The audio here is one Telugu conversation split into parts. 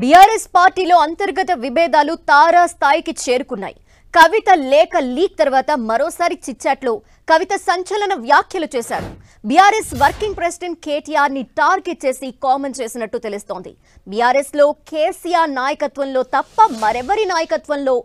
బీఆర్ఎస్ పార్టీలో అంతర్గత విభేదాలు తారా స్థాయికి చేరుకున్నాయి. కవిత లేఖ లీక్ తర్వాత మరోసారి చిట్చాట్లో కవిత సంచలన వ్యాఖ్యలు చేశారు. బీఆర్ఎస్ వర్కింగ్ ప్రెసిడెంట్ కేటీఆర్ ని టార్గెట్ చేసి కామెంట్ చేసినట్టు తెలుస్తోంది. బీఆర్ఎస్ లో కేసీఆర్ నాయకత్వంలో తప్ప మరెవరి నాయకత్వంలో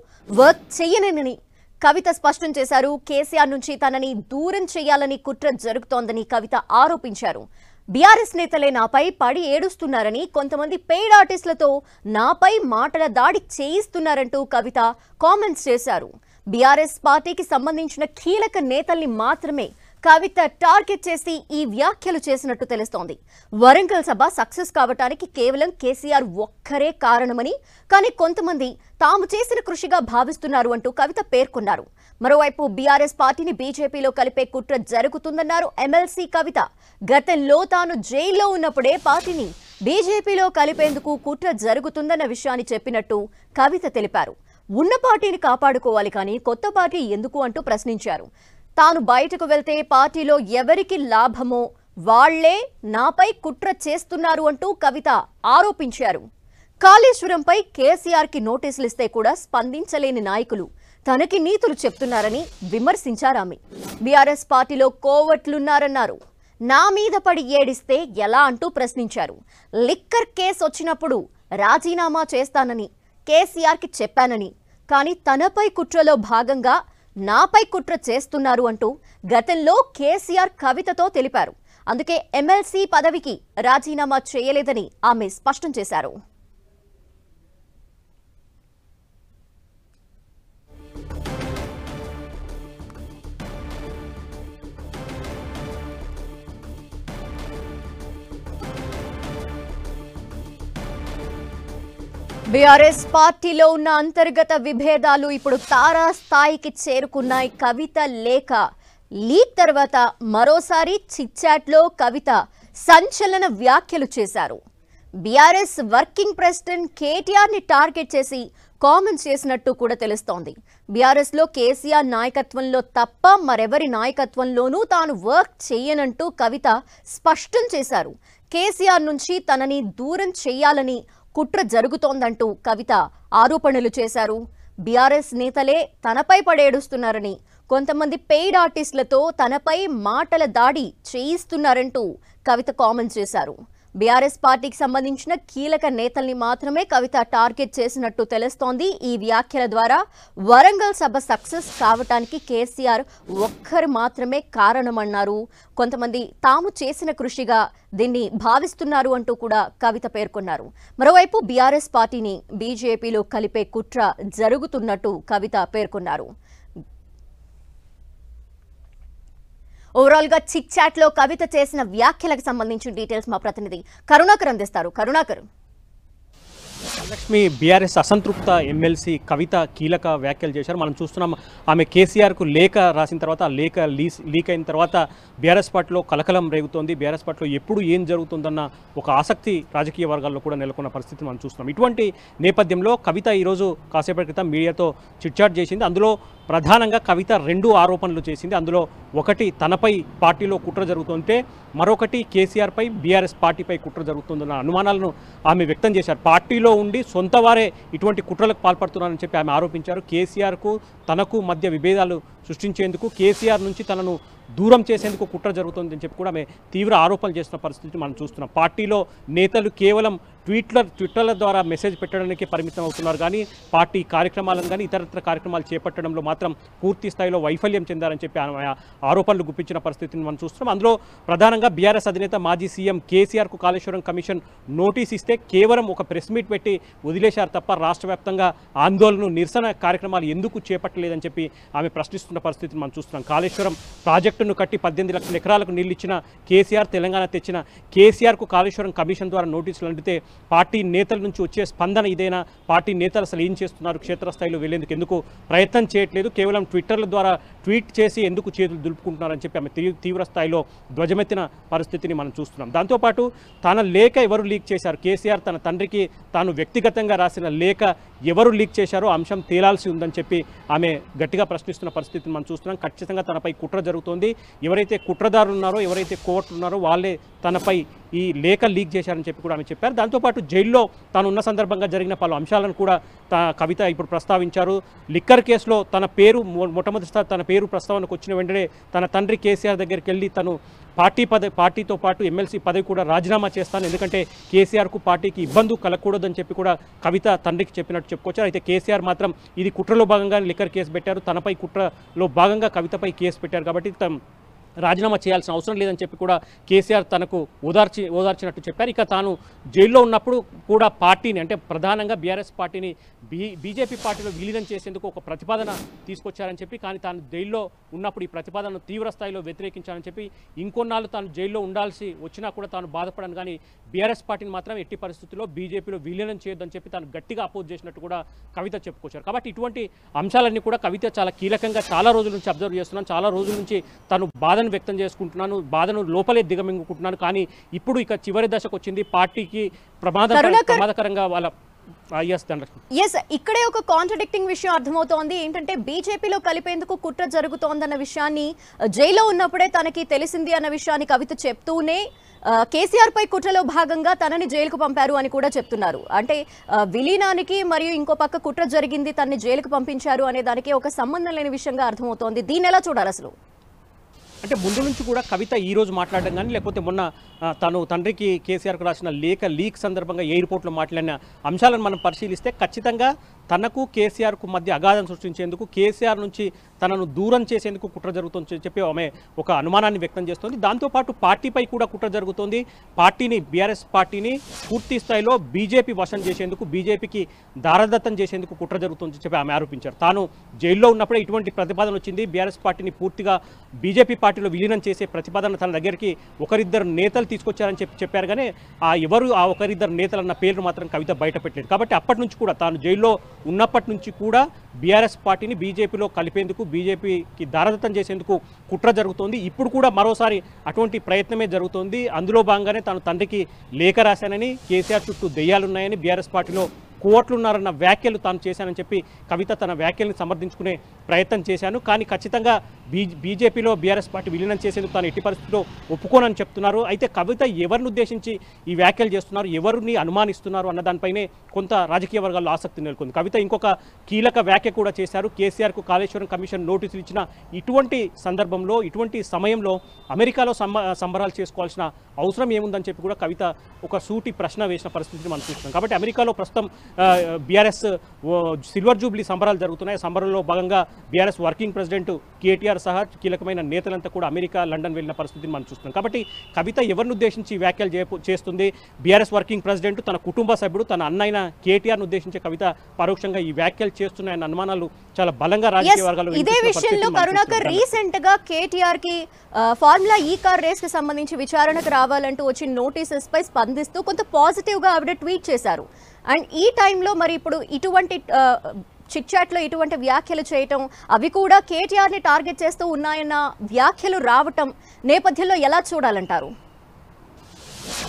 వర్క్ చేయనని కవిత స్పష్టం చేశారు. కేసీఆర్ నుంచి తనని దూరం చేయాలని కుట్ర జరుగుతోందని కవిత ఆరోపించారు. బీఆర్ఎస్ నేతలే నాపై పడి ఏడుస్తున్నారని, కొంతమంది పెయిడ్ ఆర్టిస్టులతో నాపై మాటల దాడి చేయిస్తున్నారంటూ కవిత కామెంట్స్ చేశారు. బీఆర్ఎస్ పార్టీకి సంబంధించిన కీలక నేతల్ని మాత్రమే కవిత టార్గెట్ చేసి ఈ వ్యాఖ్యలు చేసినట్టు తెలుస్తోంది. వరంగల్ సభ సక్సెస్ కావటానికి కేవలం కేసీఆర్ ఒక్కరే కారణమని, కానీ కొంతమంది తాము చేసిన కృషిగా భావిస్తున్నారు అంటూ కవిత పేర్కొన్నారు. మరోవైపు బీఆర్ఎస్ పార్టీని బీజేపీలో కలిపే కుట్ర జరుగుతుందన్నారు ఎమ్మెల్సీ కవిత. గతంలో తాను జైల్లో ఉన్నప్పుడే పార్టీని బీజేపీలో కలిపేందుకు కుట్ర జరుగుతుందన్న విషయాన్ని చెప్పినట్టు కవిత తెలిపారు. ఉన్న పార్టీని కాపాడుకోవాలి కానీ కొత్త పార్టీ ఎందుకు అంటూ ప్రశ్నించారు. తాను బయటకు వెళ్తే పార్టీలో ఎవరికి లాభమో వాళ్లే నాపై కుట్ర చేస్తున్నారు అంటూ కవిత ఆరోపించారు. కాళేశ్వరంపై కేసీఆర్ కి నోటీసులు ఇస్తే కూడా స్పందించలేని నాయకులు తనకి నీతులు చెప్తున్నారని విమర్శించారామె. బీఆర్ఎస్ పార్టీలో కోవట్లున్నారన్నారు. నా మీద పడి ఏడిస్తే ఎలా అంటూ ప్రశ్నించారు. లిక్కర్ కేసు వచ్చినప్పుడు రాజీనామా చేస్తానని కేసీఆర్ కి చెప్పానని, కానీ తనపై కుట్రలో భాగంగా నాపై కుట్ర చేస్తున్నారు అంటూ గతంలో కేసీఆర్ కవితతో తెలిపారు. అందుకే ఎమ్మెల్సీ పదవికి రాజీనామా చేయలేదని ఆమె స్పష్టం చేశారు. బీఆర్ఎస్ పార్టీలో ఉన్న అంతర్గత విభేదాలు ఇప్పుడు తారా స్థాయికి చేరుకున్నాయి. కవిత లేఖ లీక్ తర్వాత మరోసారి చిట్చాట్లో కవిత సంచలన వ్యాఖ్యలు చేశారు. బీఆర్ఎస్ వర్కింగ్ ప్రెసిడెంట్ కేటీఆర్ ని టార్గెట్ చేసి కామెంట్స్ చేసినట్టు కూడా తెలుస్తోంది. బీఆర్ఎస్ లో కేసీఆర్ నాయకత్వంలో తప్ప మరెవరి నాయకత్వంలోనూ తాను వర్క్ చేయనంటూ కవిత స్పష్టం చేశారు. కేసీఆర్ నుంచి తనని దూరం చేయాలని కుట్ర జరుగుతోందంటూ కవిత ఆరోపణలు చేశారు. బీఆర్ఎస్ నేతలే తనపై పడేడుస్తున్నారని, కొంతమంది పెయిడ్ ఆర్టిస్టులతో తనపై మాటల దాడి చేయిస్తున్నారంటూ కవిత కామెంట్స్ చేశారు. బీఆర్ఎస్ పార్టీకి సంబంధించిన కీలక నేతల్ని మాత్రమే కవిత టార్గెట్ చేసినట్టు తెలుస్తోంది. ఈ వ్యాఖ్యల ద్వారా వరంగల్ సభ సక్సెస్ కావటానికి కేసీఆర్ ఒక్కరు మాత్రమే కారణమన్నారు. కొంతమంది తాము చేసిన కృషిగా దీన్ని భావిస్తున్నారు అంటూ కూడా కవిత పేర్కొన్నారు. మరోవైపు బీఆర్ఎస్ పార్టీని బీజేపీలో కలిపే కుట్ర జరుగుతున్నట్టు కవిత పేర్కొన్నారు. ఓవరాల్ గా చిట్ చాట్ లో కవిత చేసిన వ్యాఖ్యలకు సంబంధించిన డీటెయిల్స్ మా ప్రతినిధి కరుణాకర్ అందిస్తారు. కరుణాకర్, లక్ష్మి, బీఆర్ఎస్ అసంతృప్త ఎమ్మెల్సీ కవిత కీలక వ్యాఖ్యలు చేశారు. మనం చూస్తున్నాం, ఆమె కేసీఆర్కు లేఖ రాసిన తర్వాత ఆ లేఖ లీక్ అయిన తర్వాత బీఆర్ఎస్ పార్టీలో కలకలం రేగుతోంది. బీఆర్ఎస్ పార్టీలో ఎప్పుడు ఏం జరుగుతుందన్న ఒక ఆసక్తి రాజకీయ వర్గాల్లో కూడా నెలకొన్న పరిస్థితి మనం చూస్తున్నాం. ఇటువంటి నేపథ్యంలో కవిత ఈరోజు కాసేపటి క్రితం మీడియాతో చిట్చాట్ చేసింది. అందులో ప్రధానంగా కవిత 2 ఆరోపణలు చేసింది. అందులో ఒకటి తనపై పార్టీలో కుట్ర జరుగుతుంటే, మరొకటి కేసీఆర్పై బీఆర్ఎస్ పార్టీపై కుట్ర జరుగుతుందన్న అనుమానాలను ఆమె వ్యక్తం చేశారు. పార్టీలో ఉండి సొంత వారే ఇటువంటి కుట్రలకు పాల్పడుతున్నారని చెప్పి ఆమె ఆరోపించారు. కేసీఆర్కు తనకు మధ్య విభేదాలు సృష్టించేందుకు, కేసీఆర్ నుంచి తనను దూరం చేసేందుకు కుట్ర జరుగుతుందని చెప్పి కూడా ఆమె తీవ్ర ఆరోపణలు చేస్తున్న పరిస్థితి మనం చూస్తున్నాం. పార్టీలో నేతలు కేవలం ట్విట్టర్ల ద్వారా మెసేజ్ పెట్టడానికి పరిమితం అవుతున్నారు కానీ పార్టీ కార్యక్రమాలను కానీ ఇతరత్ర కార్యక్రమాలు చేపట్టడంలో మాత్రం పూర్తి స్థాయిలో వైఫల్యం చెందారని చెప్పి ఆరోపణలు గుప్పించిన పరిస్థితిని మనం చూస్తున్నాం. అందులో ప్రధానంగా బీఆర్ఎస్ అధినేత మాజీ సీఎం కేసీఆర్కు కాళేశ్వరం కమిషన్ నోటీస్ ఇస్తే కేవలం ఒక ప్రెస్ మీట్ పెట్టి వదిలేశారు తప్ప రాష్ట్ర వ్యాప్తంగా ఆందోళన, నిరసన కార్యక్రమాలు ఎందుకు చేపట్టలేదని చెప్పి ఆమె ప్రశ్నిస్తున్న పరిస్థితిని మనం చూస్తున్నాం. కాళేశ్వరం ప్రాజెక్టును కట్టి 18 లక్షల ఎకరాలకు నీళ్లు ఇచ్చిన కేసీఆర్, తెలంగాణ తెచ్చిన కేసీఆర్కు కాళేశ్వరం కమిషన్ ద్వారా నోటీసులు అందితే పార్టీ నేతల నుంచి వచ్చే స్పందన ఇదేనా? పార్టీ నేతలు అసలు ఏం చేస్తున్నారు? క్షేత్రస్థాయిలో వెళ్లేందుకు ఎందుకు ప్రయత్నం చేయట్లేదు? కేవలం ట్విట్టర్ల ద్వారా ట్వీట్ చేసి ఎందుకు చేతులు దులుపుకుంటున్నారని చెప్పి ఆమె తీవ్ర స్థాయిలో ధ్వజమెత్తిన పరిస్థితిని మనం చూస్తున్నాం. దాంతోపాటు తన లేఖ ఎవరు లీక్ చేశారు, కేసీఆర్ తన తండ్రికి తాను వ్యక్తిగతంగా రాసిన లేఖ ఎవరు లీక్ చేశారో అంశం తేలాల్సి ఉందని చెప్పి ఆమె గట్టిగా ప్రశ్నిస్తున్న పరిస్థితిని మనం చూస్తున్నాం. ఖచ్చితంగా తనపై కుట్ర జరుగుతోంది. ఎవరైతే కుట్రదారులు ఉన్నారో, ఎవరైతే కోర్టులు ఉన్నారో వాళ్ళే తనపై ఈ లేఖ లీక్ చేశారని చెప్పి కూడా ఆమె చెప్పారు. దాంతోపాటు జైల్లో తాను ఉన్న సందర్భంగా జరిగిన పలు అంశాలను కూడా కవిత ఇప్పుడు ప్రస్తావించారు. లిక్కర్ కేసులో తన పేరు మొట్టమొదటిసారి తన పేరు ప్రస్తావనకు వచ్చిన వెంటనే తన తండ్రి కేసీఆర్ దగ్గరికి వెళ్ళి తను పార్టీతో పాటు ఎమ్మెల్సీ పదవి కూడా రాజీనామా చేస్తాను, ఎందుకంటే కేసీఆర్కు పార్టీకి ఇబ్బంది కలగకూడదని చెప్పి కూడా కవిత తండ్రికి చెప్పినట్టు చెప్పుకోవచ్చు. అయితే కేసీఆర్ మాత్రం ఇది కుట్రలో భాగంగా లిక్కర్ కేసు పెట్టారు, తనపై కుట్రలో భాగంగా కవితపై కేసు పెట్టారు కాబట్టి రాజీనామా చేయాల్సిన అవసరం లేదని చెప్పి కూడా కేసీఆర్ తనకు ఓదార్చినట్టు చెప్పారు. ఇక తాను జైల్లో ఉన్నప్పుడు కూడా పార్టీని అంటే ప్రధానంగా బీఆర్ఎస్ పార్టీని బీజేపీ పార్టీలో విలీనం చేసేందుకు ఒక ప్రతిపాదన తీసుకొచ్చారని చెప్పి, కానీ తాను జైల్లో ఉన్నప్పుడు ఈ ప్రతిపాదనను తీవ్ర స్థాయిలో వ్యతిరేకించారని చెప్పి ఇంకొన్నాళ్ళు తాను జైల్లో ఉండాల్సి వచ్చినా కూడా తాను బాధపడను, కానీ బీఆర్ఎస్ పార్టీని మాత్రం ఎట్టి పరిస్థితుల్లో బీజేపీలో విలీనం చేయొద్దని చెప్పి తాను గట్టిగా అపోజ్ చేసినట్టు కూడా కవిత చెప్పుకొచ్చారు. కాబట్టి ఇటువంటి అంశాలన్నీ కూడా కవిత చాలా కీలకంగా చాలా రోజుల నుంచి అబ్జర్వ్ చేస్తున్నాను, చాలా రోజుల నుంచి తను బాధను వ్యక్తం చేసుకుంటున్నాను, బాధను లోపలే దిగమింగుకుంటున్నాను, కానీ ఇప్పుడు ఇక చివరి దశకు వచ్చింది, పార్టీకి ప్రమాదకరంగా వాళ్ళ ఇక్కడే ఒక కాంట్రడిక్టింగ్ విషయం అర్థమవుతోంది. ఏంటంటే బీజేపీలో కలిపేందుకు కుట్ర జరుగుతోందన్న విషయాన్ని జైల్లో ఉన్నప్పుడే తనకి తెలిసింది అన్న విషయాన్ని కవిత చెప్తూనే కేసీఆర్ పై కుట్రలో భాగంగా తనని జైలుకు పంపారు అని కూడా చెప్తున్నారు. అంటే విలీనానికి మరియు ఇంకో పక్క కుట్ర జరిగింది, తనని జైలుకు పంపించారు అనే దానికి ఒక సంబంధం లేని విషయంగా అర్థమవుతోంది. దీన్ని ఎలా చూడాలి అసలు? అంటే ముందు నుంచి కూడా కవిత ఈ రోజు మాట్లాడడం కానీ లేకపోతే మొన్న తను తండ్రికి కేసీఆర్కు రాసిన లేఖ లీక్ సందర్భంగా ఎయిర్పోర్ట్లో మాట్లాడిన అంశాలను మనం పరిశీలిస్తే ఖచ్చితంగా తనకు కేసీఆర్కు మధ్య అగాధం సృష్టించేందుకు, కేసీఆర్ నుంచి తనను దూరం చేసేందుకు కుట్ర జరుగుతుందని చెప్పి ఆమె ఒక అనుమానాన్ని వ్యక్తం చేస్తోంది. దాంతోపాటు పార్టీపై కూడా కుట్ర జరుగుతోంది. పార్టీని బీఆర్ఎస్ పార్టీని పూర్తి స్థాయిలో బీజేపీ వశం చేసేందుకు, బీజేపీకి దారదత్తం చేసేందుకు కుట్ర జరుగుతుందని చెప్పి ఆమె ఆరోపించారు. తాను జైల్లో ఉన్నప్పుడే ఇటువంటి ప్రతిపాదన వచ్చింది, బీఆర్ఎస్ పార్టీని పూర్తిగా బీజేపీ పార్టీలో విలీనం చేసే ప్రతిపాదన తన దగ్గరికి ఒకరిద్దరు నేతలు తీసుకొచ్చారని చెప్పారు, కానీ ఎవరు ఆ ఒకరిద్దరు నేతలన్న పేర్లు మాత్రం కవిత బయట పెట్టలేదు. కాబట్టి అప్పటి నుంచి కూడా తాను జైల్లో ఉన్నప్పటి నుంచి కూడా బీఆర్ఎస్ పార్టీని బీజేపీలో కలిపేందుకు, బీజేపీకి దారదత్తం చేసేందుకు కుట్ర జరుగుతోంది. ఇప్పుడు కూడా మరోసారి అటువంటి ప్రయత్నమే జరుగుతోంది. అందులో భాగంగానే తాను తండ్రికి లేఖ రాశానని, కేసీఆర్ చుట్టూ దెయ్యాలున్నాయని, బీఆర్ఎస్ పార్టీలో కోట్లున్నారన్న వ్యాఖ్యలు తాను చేశానని చెప్పి కవిత తన వ్యాఖ్యల్ని సమర్థించుకునే ప్రయత్నం చేశాను, కానీ ఖచ్చితంగా బీజేపీలో బీఆర్ఎస్ పార్టీ విలీనం చేసేందుకు తాను ఎట్టి పరిస్థితిలో ఒప్పుకోనని చెప్తున్నారు. అయితే కవిత ఎవరిని ఉద్దేశించి ఈ వ్యాఖ్యలు చేస్తున్నారు, ఎవరిని అనుమానిస్తున్నారు అన్న దానిపైనే కొంత రాజకీయ వర్గాల్లో ఆసక్తి నెలకొంది. కవిత ఇంకొక కీలక వ్యాఖ్య కూడా చేశారు. కేసీఆర్కు కాళేశ్వరం కమిషన్ నోటీసులు ఇచ్చిన ఇటువంటి సందర్భంలో, ఇటువంటి సమయంలో అమెరికాలో సంబరాలు చేసుకోవాల్సిన అవసరం ఏముందని చెప్పి కూడా కవిత ఒక సూటి ప్రశ్న వేసిన పరిస్థితిని మనం చూస్తున్నాం. కాబట్టి అమెరికాలో ప్రస్తుతం బీఆర్ఎస్ సిల్వర్ జూబ్లీ సంబరాలు జరుగుతున్నాయి. సంబరాల్లో భాగంగా బీఆర్ఎస్ వర్కింగ్ ప్రెసిడెంట్ కేటీఆర్ సహా కీలకమైన నేతలంతా కూడా అమెరికా, లండన్ వెళ్ళిన పరిస్థితిని మనం చూస్తున్నాం. కాబట్టి కవిత ఎవరిని ఉద్దేశించి వ్యాఖ్యలు చేస్తుంది? బీఆర్ఎస్ వర్కింగ్ ప్రెసిడెంట్, తన కుటుంబ సభ్యుడు, తన అన్నైన కేటీఆర్ను ఉద్దేశించి కవిత పరోక్షంగా ఈ వ్యాఖ్యలు చేస్తున్నాయన్న అనుమానాలు చాలా బలంగా రాజకీయ వర్గాల్లో. ఇదే విషయంలో కరుణాకర్ రీసెంట్ గా కేటీఆర్ కి ఫార్ములా ఈ కార్ రేస్ కి సంబంధించి విచారణకు రావాలంటూ వచ్చిన నోటీసెస్ పై స్పందిస్తూ కొంత పాజిటివ్ గా ఆవిడ ట్వీట్ చేశారు. అండ్ ఈ టైంలో మరి ఇప్పుడు ఇటువంటి చిట్ చాట్లో ఇటువంటి వ్యాఖ్యలు చేయటం, అవి కూడా కేటీఆర్ ని టార్గెట్ చేస్తూ ఉన్నాయన్న వ్యాఖ్యలు రావటం నేపథ్యంలో ఎలా చూడాలంటారు?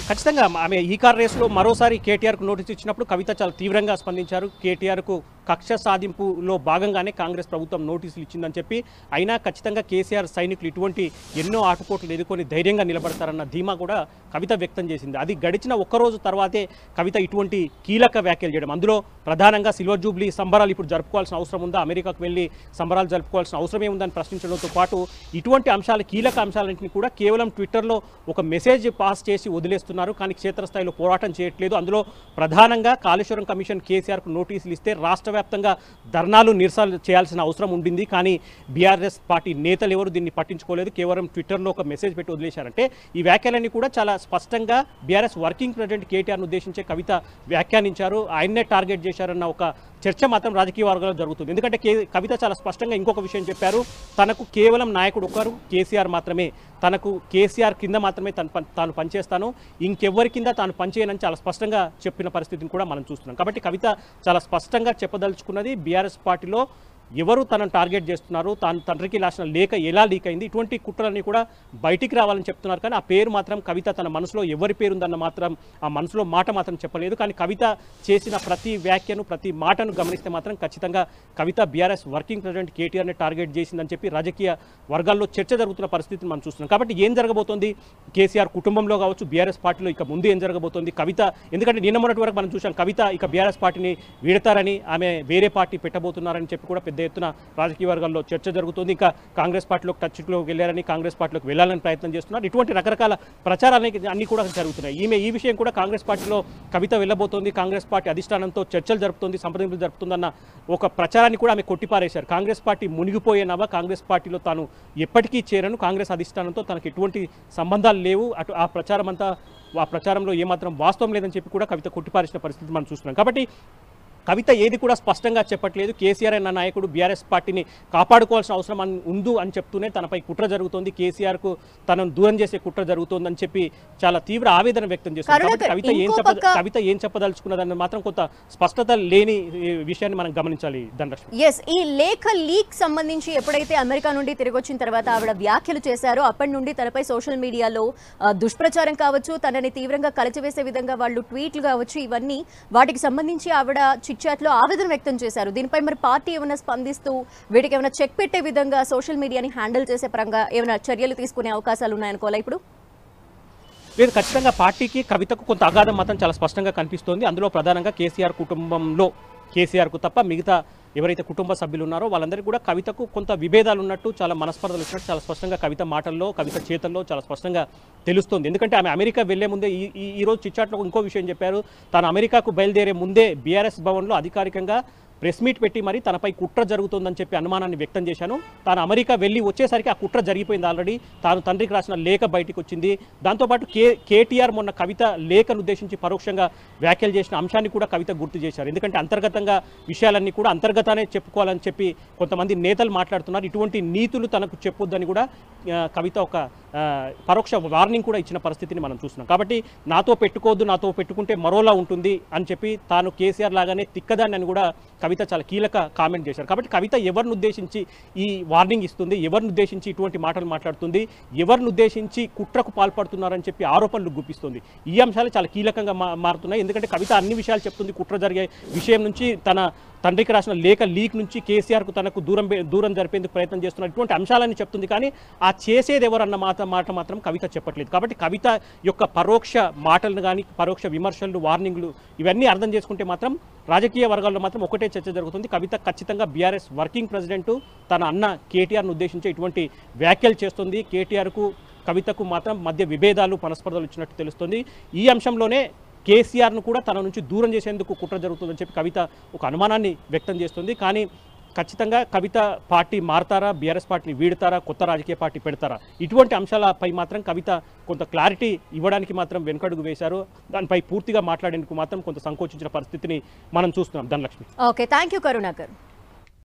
ఖచ్చితంగా ఆమె ఈ కార్ రేసులో మరోసారి కేటీఆర్కు నోటీస్ ఇచ్చినప్పుడు కవిత చాలా తీవ్రంగా స్పందించారు. కేటీఆర్కు కక్ష సాధింపులో భాగంగానే కాంగ్రెస్ ప్రభుత్వం నోటీసులు ఇచ్చిందని చెప్పి, అయినా ఖచ్చితంగా కేసీఆర్ సైనికులు ఇటువంటి ఎన్నో ఆటుపోట్లు ఎదుర్కొని ధైర్యంగా నిలబడతారన్న ధీమా కూడా కవిత వ్యక్తం చేసింది. అది గడిచిన ఒక్కరోజు తర్వాతే కవిత ఇటువంటి కీలక వ్యాఖ్యలు చేయడం, అందులో ప్రధానంగా సిల్వర్ జూబ్లీ సంబరాలు ఇప్పుడు జరుపుకోవాల్సిన అవసరం ఉందా, అమెరికాకు వెళ్ళి సంబరాలు జరుపుకోవాల్సిన అవసరం ఏముందని ప్రశ్నించడంతో పాటు ఇటువంటి అంశాలు, కీలక అంశాలన్నింటినీ కూడా కేవలం ట్విట్టర్లో ఒక మెసేజ్ పాస్ చేసి వదిలేస్తున్నారు, కానీ క్షేత్రస్థాయిలో పోరాటం చేయట్లేదు. అందులో ప్రధానంగా కాళేశ్వరం కమిషన్ కేసీఆర్కు నోటీసులు ఇస్తే రాష్ట్ర వ్యాప్తంగా ధర్నాలు, నిరసనలు చేయాల్సిన అవసరం ఉండింది, కానీ బీఆర్ఎస్ పార్టీ నేతలు ఎవరు దీన్ని పట్టించుకోలేదు, కేవలం ట్విట్టర్లో ఒక మెసేజ్ పెట్టి వదిలేశారంటే ఈ వ్యాఖ్యలన్నీ కూడా చాలా స్పష్టంగా బీఆర్ఎస్ వర్కింగ్ ప్రెసిడెంట్ కేటీఆర్ను ఉద్దేశించే కవిత వ్యాఖ్యానించారు. ఆయన్నే టార్గెట్ చేశారన్న ఒక చర్చ మాత్రం రాజకీయ వర్గాల్లో జరుగుతుంది. ఎందుకంటే కవిత చాలా స్పష్టంగా ఇంకొక విషయం చెప్పారు, తనకు కేవలం నాయకుడు ఒకరు కేసీఆర్ మాత్రమే, తనకు కేసీఆర్ కింద మాత్రమే తాను పనిచేస్తాను, ఇంకెవ్వరి కింద తాను పనిచేయనని చాలా స్పష్టంగా చెప్పిన పరిస్థితిని కూడా మనం చూస్తున్నాం. కాబట్టి కవిత చాలా స్పష్టంగా చెప్పదలుచుకున్నది, బీఆర్ఎస్ పార్టీలో ఎవరు తనను టార్గెట్ చేస్తున్నారు, తండ్రికి రాసిన లేఖ ఎలా లీక్ అయింది, ఇటువంటి కుట్రలన్నీ కూడా బయటికి రావాలని చెప్తున్నారు. కానీ ఆ పేరు మాత్రం కవిత తన మనసులో ఎవరి పేరు ఉందన్న మాత్రం ఆ మనసులో మాట మాత్రం చెప్పలేదు. కానీ కవిత చేసిన ప్రతి వ్యాఖ్యను ప్రతి మాటను గమనిస్తే మాత్రం ఖచ్చితంగా కవిత బీఆర్ఎస్ వర్కింగ్ ప్రెసిడెంట్ కేటీఆర్ని టార్గెట్ చేసిందని చెప్పి రాజకీయ వర్గాల్లో చర్చ జరుగుతున్న పరిస్థితిని మనం చూస్తున్నాం. కాబట్టి ఏం జరగబోతోంది కేసీఆర్ కుటుంబంలో కావచ్చు, బీఆర్ఎస్ పార్టీలో ఇక ముందు ఏం జరగబోతోంది, కవిత ఎందుకంటే నిన్న మొన్నటి వరకు మనం చూసాం కవిత ఇక బీఆర్ఎస్ పార్టీని వీడతారని, ఆమె వేరే పార్టీ పెట్టబోతున్నారని చెప్పి కూడా పెద్ద ఎత్తున రాజకీయ వర్గాల్లో చర్చ జరుగుతుంది. ఇంకా కాంగ్రెస్ పార్టీలోకి టచ్లోకి వెళ్ళారని, కాంగ్రెస్ పార్టీలోకి వెళ్ళాలని ప్రయత్నం చేస్తున్నారు. ఇటువంటి రకరకాల ప్రచారాలు అన్ని కూడా జరుగుతున్నాయి. ఈ విషయం కూడా కాంగ్రెస్ పార్టీలో కవిత వెళ్ళబోతోంది, కాంగ్రెస్ పార్టీ అధిష్టానంతో చర్చలు జరుపుతుంది, సంప్రదింపులు జరుపుతుందన్న ఒక ప్రచారాన్ని కూడా ఆమె కొట్టిపారేశారు. కాంగ్రెస్ పార్టీ మునిగిపోయేనవా, కాంగ్రెస్ పార్టీలో తాను ఎప్పటికీ చేరను, కాంగ్రెస్ అధిష్టానంతో తనకు ఎటువంటి సంబంధాలు లేవు, అటు ఆ ప్రచారంలో ఏమాత్రం వాస్తవం లేదని చెప్పి కూడా కవిత కొట్టిపారేసిన పరిస్థితి మనం చూస్తున్నాం. కాబట్టి కవిత ఏది కూడా స్పష్టంగా చెప్పట్లేదు. కేసీఆర్ అన్న నాయకుడు బీఆర్ఎస్ పార్టీని కాపాడుకోవాల్సిన అవసరం ఉంది అని చెప్తూనే తనపై కుట్ర జరుగుతోంది, కేసీఆర్కు తనను దూరం చేసే కుట్ర జరుగుతోందని చెప్పి చాలా తీవ్ర ఆవేదన వ్యక్తం చేస్తుంది. కాబట్టి కవిత ఏం చెప్పదలుచుకున్నదని మాత్రం కొంత స్పష్టత లేని విషయాన్ని మనం గమనించాలి ధనలక్ష్మి. ఈ లేఖ లీక్ సంబంధించి ఎప్పుడైతే అమెరికా నుండి తిరిగి వచ్చిన తర్వాత ఆవిడ వ్యాఖ్యలు చేశారో అప్పటి నుండి తనపై సోషల్ మీడియాలో దుష్ప్రచారం కావచ్చు, తనని తీవ్రంగా కలిచివేసే విధంగా వాళ్ళు ట్వీట్లు కావచ్చు, ఇవన్నీ వాటికి సంబంధించి ఆవిడ చిట్చాట్లో ఆవేదన వ్యక్తం చేశారు. దీనిపై మరి పార్టీ ఏమైనా స్పందిస్తూ వీటికి ఏమైనా చెక్ పెట్టే విధంగా సోషల్ మీడియాని హ్యాండిల్ చేసే పరంగా ఏమైనా చర్యలు తీసుకునే అవకాశాలు ఉన్నాయనుకోవాలా ఇప్పుడు? లేదు, ఖచ్చితంగా పార్టీకి కవితకు కొంత అగాధం మాత్రం చాలా స్పష్టంగా కనిపిస్తోంది. అందులో ప్రధానంగా కేసీఆర్ కుటుంబంలో కేసీఆర్కు తప్ప మిగతా ఎవరైతే కుటుంబ సభ్యులు ఉన్నారో వాళ్ళందరికీ కూడా కవితకు కొంత విభేదాలు ఉన్నట్టు, చాలా మనస్పర్ధలు వచ్చినట్టు చాలా స్పష్టంగా కవిత మాటల్లో, కవిత చేతల్లో చాలా స్పష్టంగా తెలుస్తోంది. ఎందుకంటే ఆమె అమెరికా వెళ్లే ముందే ఈరోజు చిట్చాట్లో ఇంకో విషయం చెప్పారు. తాను అమెరికాకు బయలుదేరే ముందే బీఆర్ఎస్ భవన్లో అధికారికంగా ప్రెస్ మీట్ పెట్టి మరి తనపై కుట్ర జరుగుతుందని చెప్పి అనుమానాన్ని వ్యక్తం చేశాను. తాను అమెరికా వెళ్ళి వచ్చేసరికి ఆ కుట్ర జరిగిపోయింది ఆల్రెడీ. తాను తండ్రికి రాసిన లేఖ బయటికి వచ్చింది. దాంతోపాటు కేటీఆర్ మొన్న కవిత లేఖను ఉద్దేశించి పరోక్షంగా వ్యాఖ్యలు చేసిన అంశాన్ని కూడా కవిత గుర్తు చేశారు. ఎందుకంటే అంతర్గతంగా విషయాలన్నీ కూడా అంతర్గతానే చెప్పుకోవాలని చెప్పి కొంతమంది నేతలు మాట్లాడుతున్నారు. ఇటువంటి నీతులు తనకు చెప్పొద్దని కూడా కవిత ఒక పరోక్ష వార్నింగ్ కూడా ఇచ్చిన పరిస్థితిని మనం చూస్తున్నాం. కాబట్టి నాతో పెట్టుకోవద్దు, నాతో పెట్టుకుంటే మరోలా ఉంటుంది అని చెప్పి తాను కేసీఆర్ లాగానే తిక్కదాన్ని అని కూడా కవిత చాలా కీలక కామెంట్ చేశారు. కాబట్టి కవిత ఎవరిని ఉద్దేశించి ఈ వార్నింగ్ ఇస్తుంది, ఎవరిని ఉద్దేశించి ఇటువంటి మాటలు మాట్లాడుతుంది, ఎవరిని ఉద్దేశించి కుట్రకు పాల్పడుతున్నారని చెప్పి ఆరోపణలు గుప్పిస్తుంది, ఈ అంశాలు చాలా కీలకంగా మారుతున్నాయి. ఎందుకంటే కవిత అన్ని విషయాలు చెప్తుంది. కుట్ర జరిగే విషయం నుంచి, తన తండ్రికి రాసిన లేఖ లీక్ నుంచి, కేసీఆర్కు తనకు దూరం జరిపేందుకు ప్రయత్నం చేస్తున్న ఇటువంటి అంశాలన్నీ చెప్తుంది. కానీ ఆ చేసేది ఎవరన్న మాట మాత్రం కవిత చెప్పట్లేదు. కాబట్టి కవిత యొక్క పరోక్ష మాటలను కానీ, పరోక్ష విమర్శలు, వార్నింగ్లు ఇవన్నీ అర్థం చేసుకుంటే మాత్రం రాజకీయ వర్గాల్లో మాత్రం ఒకటే చర్చ జరుగుతుంది. కవిత ఖచ్చితంగా బీఆర్ఎస్ వర్కింగ్ ప్రెసిడెంట్ తన అన్న కేటీఆర్ను ఉద్దేశించి ఇటువంటి వ్యాఖ్యలు చేస్తుంది. కేటీఆర్కు కవితకు మాత్రం మధ్య విభేదాలు, మనస్పర్ధలు ఇచ్చినట్టు తెలుస్తుంది. ఈ అంశంలోనే కేసీఆర్ను కూడా తన నుంచి దూరం చేసేందుకు కుట్ర జరుగుతుందని చెప్పి కవిత ఒక అనుమానాన్ని వ్యక్తం చేస్తుంది. కానీ ఖచ్చితంగా కవిత పార్టీ మారతారా, బీఆర్ఎస్ పార్టీని వీడతారా, కొత్త రాజకీయ పార్టీ పెడతారా, ఇటువంటి అంశాలపై మాత్రం కవిత కొంత క్లారిటీ ఇవ్వడానికి మాత్రం వెనుకడుగు వేశారు. దానిపై పూర్తిగా మాట్లాడేందుకు మాత్రం కొంత సంకోచించిన పరిస్థితిని మనం చూస్తున్నాం Dhanalakshmi. Okay, thank you Karunakar.